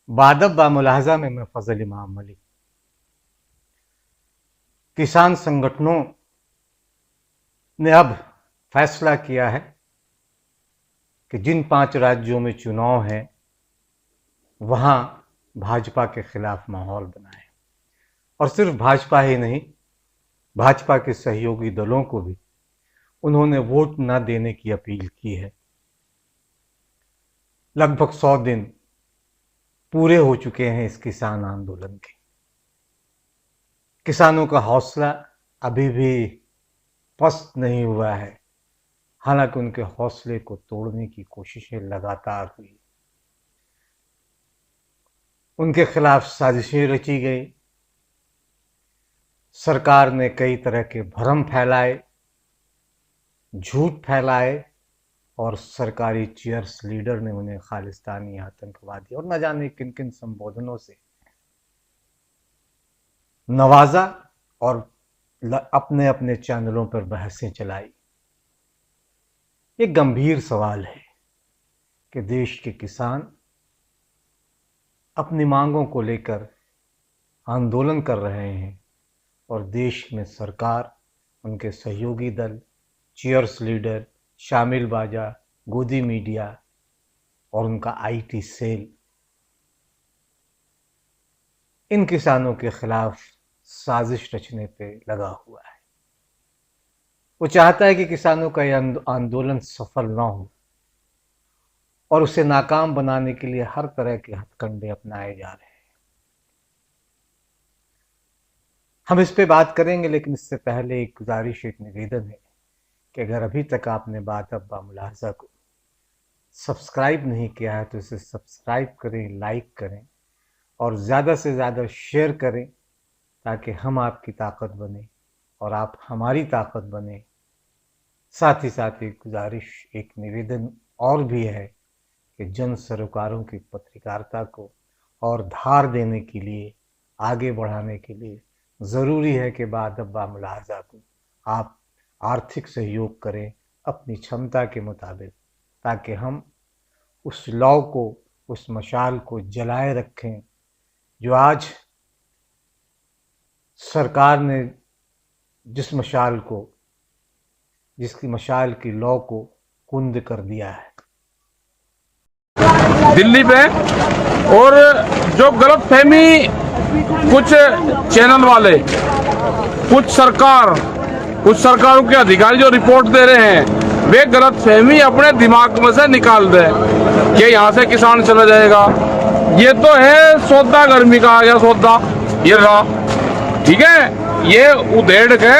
बादब बा मुलाहजा में मैं फजल इमाम मलिक। किसान संगठनों ने अब फैसला किया है कि जिन 5 राज्यों में चुनाव है वहां भाजपा के खिलाफ माहौल बनाए, और सिर्फ भाजपा ही नहीं, भाजपा के सहयोगी दलों को भी उन्होंने वोट न देने की अपील की है। लगभग 100 दिन पूरे हो चुके हैं इस किसान आंदोलन के। किसानों का हौसला अभी भी पस्त नहीं हुआ है, हालांकि उनके हौसले को तोड़ने की कोशिशें लगातार हुई। उनके खिलाफ साजिशें रची गई, सरकार ने कई तरह के भ्रम फैलाए, झूठ फैलाए, और सरकारी चीयर्स लीडर ने उन्हें खालिस्तानी आतंकवादी और न जाने किन किन संबोधनों से नवाजा और अपने अपने चैनलों पर बहसें चलाई। एक गंभीर सवाल है कि देश के किसान अपनी मांगों को लेकर आंदोलन कर रहे हैं और देश में सरकार, उनके सहयोगी दल, चीयर्स लीडर, शामिल बाजा, गोदी मीडिया और उनका आईटी सेल इन किसानों के खिलाफ साजिश रचने पे लगा हुआ है। वो चाहता है कि किसानों का यह आंदोलन सफल ना हो और उसे नाकाम बनाने के लिए हर तरह के हथकंडे अपनाए जा रहे हैं। हम इस पे बात करेंगे, लेकिन इससे पहले एक गुजारिश, एक निवेदन है कि अगर अभी तक आपने बादब बा मुलाहजा को सब्सक्राइब नहीं किया है तो इसे सब्सक्राइब करें, लाइक करें और ज़्यादा से ज़्यादा शेयर करें, ताकि हम आपकी ताकत बने और आप हमारी ताकत बने। साथ ही साथ एक गुजारिश, एक निवेदन और भी है कि जन सरोकारों की पत्रकारिता को और धार देने के लिए, आगे बढ़ाने के लिए ज़रूरी है कि बादब बा मुलाहजा को आप आर्थिक सहयोग करें अपनी क्षमता के मुताबिक, ताकि हम उस लौ को, उस मशाल को जलाए रखें जो आज सरकार ने जिसकी मशाल की लौ को कुंद कर दिया है दिल्ली पे। और जो गलत फहमी कुछ चैनल वाले, कुछ सरकारों के अधिकारी जो रिपोर्ट दे रहे हैं, वे गलत फहमी अपने दिमाग में से निकाल दे कि यहाँ से किसान चला जाएगा। ये तो है सौदा, गर्मी का आ गया सौदा, ये रहा, ठीक है। ये उधेड़ के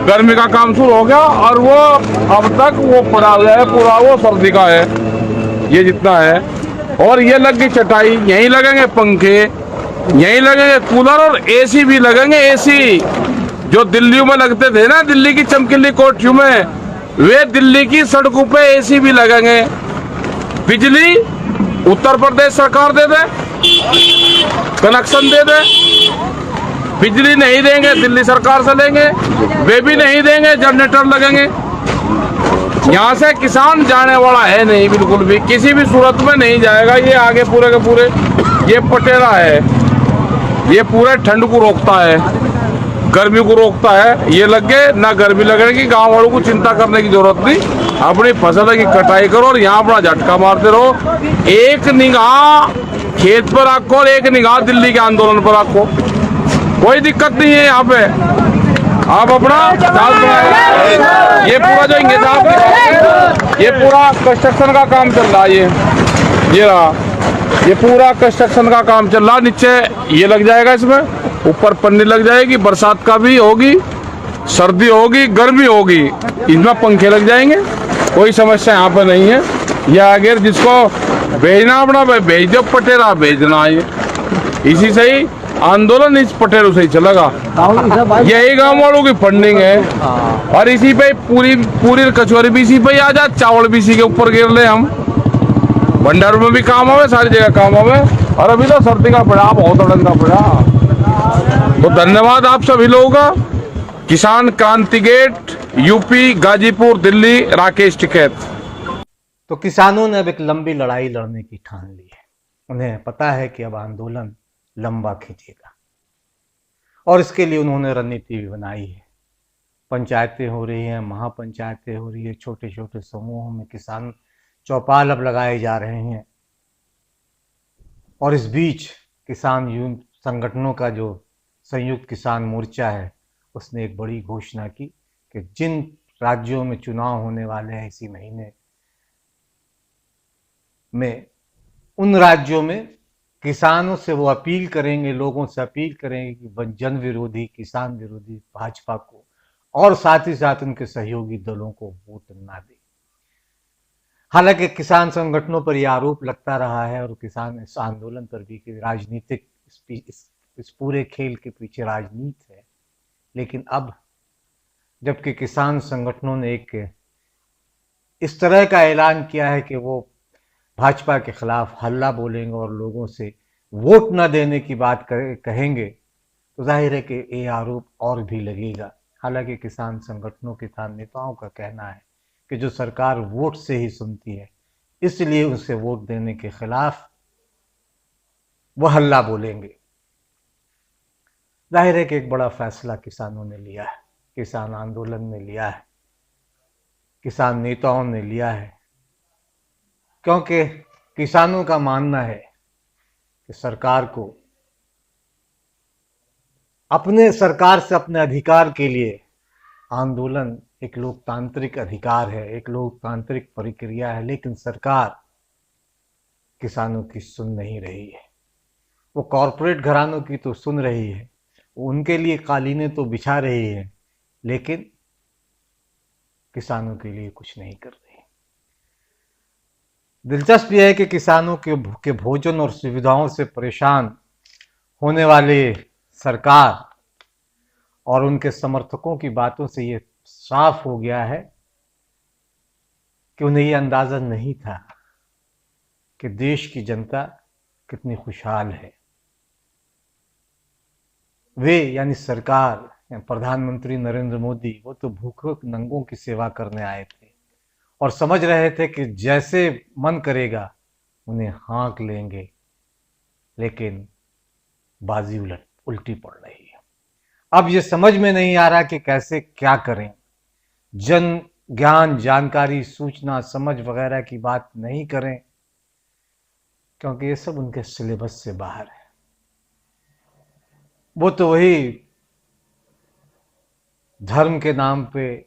गर्मी का काम शुरू हो गया और वो अब तक वो पड़ा हुआ है, पूरा वो सर्दी का है, ये जितना है। और ये लग गई चटाई, यहीं लगेंगे पंखे, यहीं लगेंगे कूलर और एसी भी लगेंगे। एसी जो दिल्ली में लगते थे ना, दिल्ली की चमकीली कोठियों में, वे दिल्ली की सड़कों पे एसी भी लगेंगे। बिजली उत्तर प्रदेश सरकार दे दे, कनेक्शन दे दे। बिजली नहीं देंगे दिल्ली सरकार से लेंगे, वे भी नहीं देंगे, जनरेटर लगेंगे। यहाँ से किसान जाने वाला है नहीं, बिल्कुल भी, किसी भी सूरत में नहीं जाएगा। ये आगे पूरे के पूरे ये पटेरा है, ये पूरे ठंड को रोकता है, गर्मी को रोकता है। ये लगे ना गर्मी लगने की, गांव वालों को चिंता करने की जरूरत नहीं। अपनी फसल की कटाई करो और यहाँ अपना झटका मारते रहो। एक निगाह खेत पर रखो और एक निगाह दिल्ली के आंदोलन पर रखो, कोई दिक्कत नहीं है। यहाँ पे आप अपना ये पूरा जो इंगे साहब, ये पूरा कंस्ट्रक्शन का काम चल रहा है। ये रहा, ये पूरा कंस्ट्रक्शन का काम चल रहा। नीचे ये लग जाएगा, इसमें ऊपर पन्नी लग जाएगी, बरसात का भी होगी, सर्दी होगी, गर्मी होगी, इसमें पंखे लग जाएंगे, कोई समस्या यहाँ पर नहीं है। ये आगे जिसको भेजना अपना भेज दो, पटेरा भेजना है, इसी से ही आंदोलन इस पटेरों से ही चलेगा। यही गाँव वालों की फंडिंग है और इसी पे पूरी कचौरी भी इसी पे आ जा, चावल भी इसी के ऊपर गिर ले हम। भंडारों में भी काम आवे, सारी जगह काम आवे। और अभी तो सर्दी का पड़ा, बहुत अड़ंगा पड़ा। तो धन्यवाद आप सभी लोगों का। किसान क्रांति गेट, यूपी, गाजीपुर, दिल्ली, राकेश टिकैत। तो किसानों ने अब एक लंबी लड़ाई लड़ने की ठान ली है। उन्हें पता है कि अब आंदोलन लंबा खींचेगा और इसके लिए उन्होंने रणनीति भी बनाई है। पंचायतें हो रही हैं, महापंचायतें हो रही है, छोटे छोटे समूहों में किसान चौपाल अब लगाए जा रहे हैं। और इस बीच किसान संगठनों का जो संयुक्त किसान मोर्चा है, उसने एक बड़ी घोषणा की कि जिन राज्यों में चुनाव होने वाले हैं इसी महीने में, उन राज्यों में किसानों से वो अपील करेंगे, लोगों से अपील करेंगे कि जन विरोधी, किसान विरोधी भाजपा को और साथ ही साथ उनके सहयोगी दलों को वोट ना दें। हालांकि किसान संगठनों पर यह आरोप लगता रहा है और किसान इस आंदोलन पर भी कि राजनीतिक इस पूरे खेल के पीछे राजनीति है। लेकिन अब जबकि किसान संगठनों ने एक इस तरह का ऐलान किया है कि वो भाजपा के खिलाफ हल्ला बोलेंगे और लोगों से वोट न देने की बात कहेंगे, तो जाहिर है कि ये आरोप और भी लगेगा। हालांकि किसान संगठनों के नेताओं का कहना है कि जो सरकार वोट से ही सुनती है, इसलिए उसे वोट देने के खिलाफ वो हल्ला बोलेंगे। जाहिर है कि एक बड़ा फैसला किसानों ने लिया है, किसान आंदोलन ने लिया है, किसान नेताओं ने लिया है, क्योंकि किसानों का मानना है कि सरकार से अपने अधिकार के लिए आंदोलन एक लोकतांत्रिक अधिकार है, एक लोकतांत्रिक प्रक्रिया है, लेकिन सरकार किसानों की सुन नहीं रही है। वो कॉरपोरेट घरानों की तो सुन रही है, उनके लिए कालीनें तो बिछा रही है, लेकिन किसानों के लिए कुछ नहीं कर रही। दिलचस्प यह है कि किसानों के भोजन और सुविधाओं से परेशान होने वाले सरकार और उनके समर्थकों की बातों से ये साफ हो गया है कि उन्हें ये अंदाजा नहीं था कि देश की जनता कितनी खुशहाल है। वे यानी सरकार, प्रधानमंत्री नरेंद्र मोदी, वो तो भूखे नंगों की सेवा करने आए थे और समझ रहे थे कि जैसे मन करेगा उन्हें हाँक लेंगे, लेकिन बाजी उल्टी पड़ रही है। अब ये समझ में नहीं आ रहा कि कैसे क्या करें। जन ज्ञान, जानकारी, सूचना, समझ वगैरह की बात नहीं करें, क्योंकि ये सब उनके सिलेबस से बाहर है। वो तो वही धर्म के नाम पे,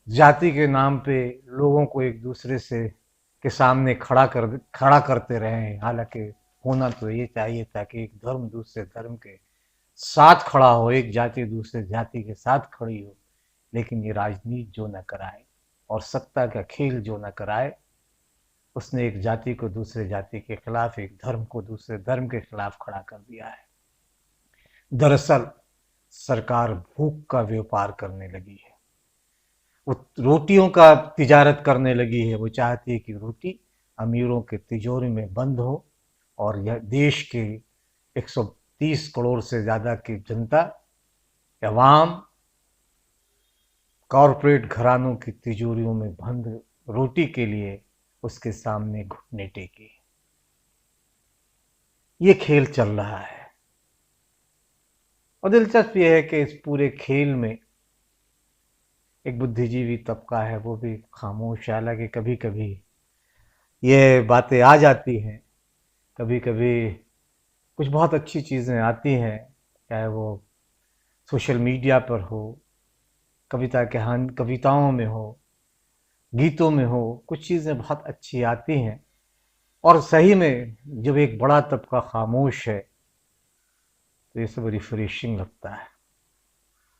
जाति के नाम पे लोगों को एक दूसरे के सामने खड़ा करते रहे हैं। हालांकि होना तो ये चाहिए था कि एक धर्म दूसरे धर्म के साथ खड़ा हो, एक जाति दूसरे जाति के साथ खड़ी हो, लेकिन ये राजनीति जो न कराए और सत्ता का खेल जो न कराए, उसने एक जाति को दूसरे जाति के खिलाफ, एक धर्म को दूसरे धर्म के खिलाफ खड़ा कर दिया है। दरअसल सरकार भूख का व्यापार करने लगी है, वो रोटियों का तिजारत करने लगी है। वो चाहती है कि रोटी अमीरों के तिजोरी में बंद हो और यह देश के 130 करोड़ से ज़्यादा की जनता, अवाम, कॉरपोरेट घरानों की तिजोरियों में बंद रोटी के लिए उसके सामने घुटने टेके। ये खेल चल रहा है और दिलचस्प यह है कि इस पूरे खेल में एक बुद्धिजीवी तबका है, वो भी खामोश है। हालांकि कभी कभी ये बातें आ जाती हैं, कभी कभी कुछ बहुत अच्छी चीज़ें आती हैं, चाहे वो सोशल मीडिया पर हो, कविताओं में हो, गीतों में हो, कुछ चीज़ें बहुत अच्छी आती हैं। और सही में जब एक बड़ा तबका खामोश है तो ये सब रिफ्रेशिंग लगता है।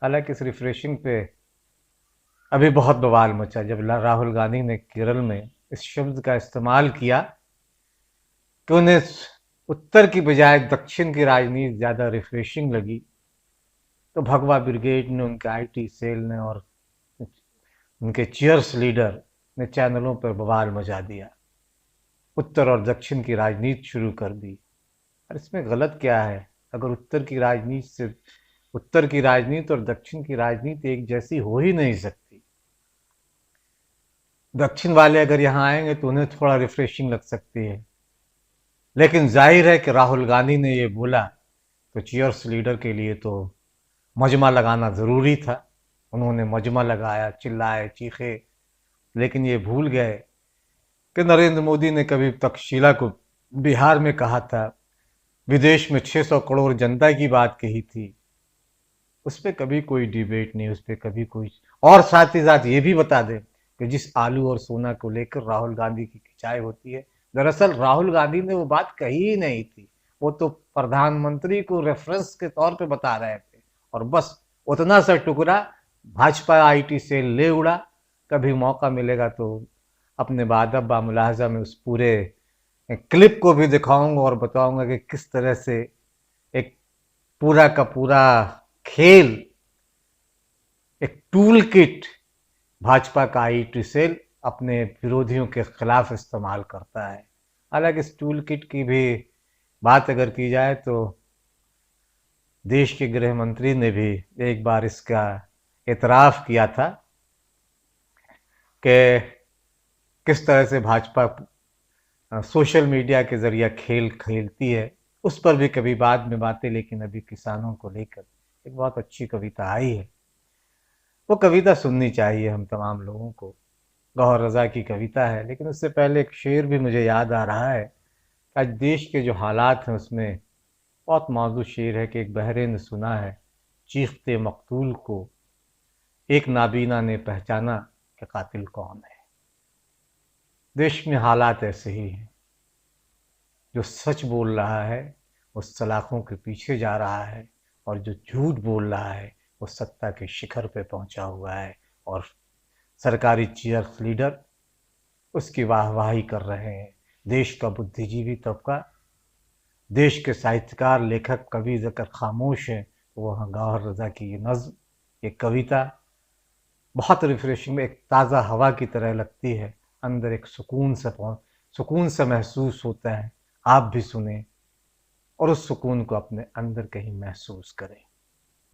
हालांकि इस रिफ्रेशिंग पे अभी बहुत बवाल मचा जब राहुल गांधी ने केरल में इस शब्द का इस्तेमाल किया कि उन्हें उत्तर की बजाय दक्षिण की राजनीति ज़्यादा रिफ्रेशिंग लगी, तो भगवा ब्रिगेड ने, उनके आईटी सेल ने और उनके चीयर्स लीडर ने चैनलों पर बवाल मचा दिया, उत्तर और दक्षिण की राजनीति शुरू कर दी। और इसमें गलत क्या है? अगर उत्तर की राजनीति और दक्षिण की राजनीति एक जैसी हो ही नहीं सकती। दक्षिण वाले अगर यहाँ आएंगे तो उन्हें थोड़ा रिफ्रेशिंग लग सकती है, लेकिन जाहिर है कि राहुल गांधी ने ये बोला तो चीयर्स लीडर के लिए तो मजमा लगाना ज़रूरी था। उन्होंने मजमा लगाया, चिल्लाए, चीखे, लेकिन ये भूल गए कि नरेंद्र मोदी ने कभी तक्षशिला को बिहार में कहा था, विदेश में 600 करोड़ जनता की बात कही थी। उस पर कभी कोई डिबेट नहीं, उस पर कभी कोई। और साथ ही साथ ये भी बता दें कि जिस आलू और सोना को लेकर राहुल गांधी की खिंचाई होती है, दरअसल राहुल गांधी ने वो बात कही ही नहीं थी। वो तो प्रधानमंत्री को रेफरेंस के तौर पे बता रहे थे, और बस उतना सा टुकड़ा भाजपा आईटी से ले उड़ा। कभी मौका मिलेगा तो अपने बादब बामुलाहजा में उस पूरे क्लिप को भी दिखाऊंगा और बताऊंगा कि किस तरह से एक पूरा का पूरा खेल, एक टूल किट भाजपा का आईटी सेल अपने विरोधियों के खिलाफ इस्तेमाल करता है। हालांकि इस टूल किट की भी बात अगर की जाए तो देश के गृह मंत्री ने भी एक बार इसका एतराफ़ किया था कि किस तरह से भाजपा सोशल मीडिया के जरिए खेल खेलती है। उस पर भी कभी बाद में बातें, लेकिन अभी किसानों को लेकर एक बहुत अच्छी कविता आई है, वो कविता सुननी चाहिए हम तमाम लोगों को। गौहर रज़ा की कविता है, लेकिन उससे पहले एक शेर भी मुझे याद आ रहा है। आज देश के जो हालात हैं उसमें बहुत मौजूद शेर है कि एक बहरे ने सुना है चीखते मकतूल को, एक नाबीना ने पहचाना कि कातिल कौन है। देश में हालात ऐसे ही हैं, जो सच बोल रहा है वो सलाखों के पीछे जा रहा है, और जो झूठ बोल रहा है वो सत्ता के शिखर पे पहुंचा हुआ है, और सरकारी चीयर्स लीडर उसकी वाहवाही कर रहे हैं। देश का बुद्धिजीवी तबका, देश के साहित्यकार, लेखक, कवि अगर खामोश हैं तो वहाँ गौहर रज़ा की ये नज़्म, ये कविता बहुत रिफ्रेशिंग, एक ताज़ा हवा की तरह लगती है। अंदर एक सुकून सा महसूस होता है। आप भी सुने और उस सुकून को अपने अंदर कहीं महसूस करें।